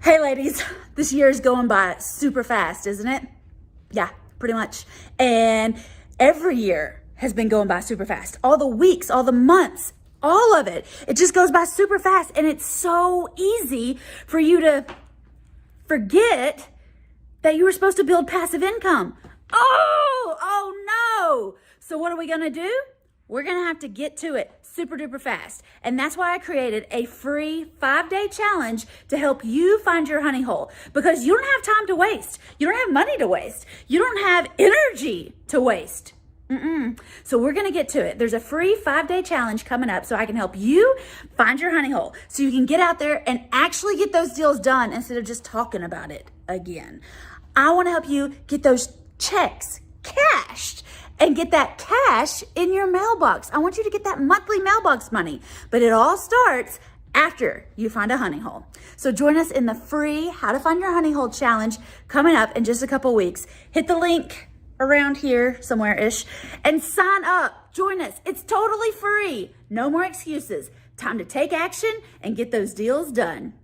Hey ladies, this year is going by super fast, isn't it? Yeah, pretty much. And every year has been going by super fast. All the weeks, all the months, all of it. It just goes by super fast. And it's so easy for you to forget that you were supposed to build passive income. Oh no. So what are we gonna do? We're gonna have to get to it super duper fast. And that's why I created a free 5-day challenge to help you find your honey hole, because you don't have time to waste. You don't have money to waste. You don't have energy to waste. So we're gonna get to it. There's a free 5-day challenge coming up so I can help you find your honey hole, so you can get out there and actually get those deals done instead of just talking about it again. I wanna help you get those checks cashed and get that cash in your mailbox. I want you to get that monthly mailbox money, but it all starts after you find a honey hole. So join us in the free How to Find Your Honey Hole challenge coming up in just a couple weeks. Hit the link around here somewhere-ish and sign up. Join us. It's totally free. No more excuses. Time to take action and get those deals done.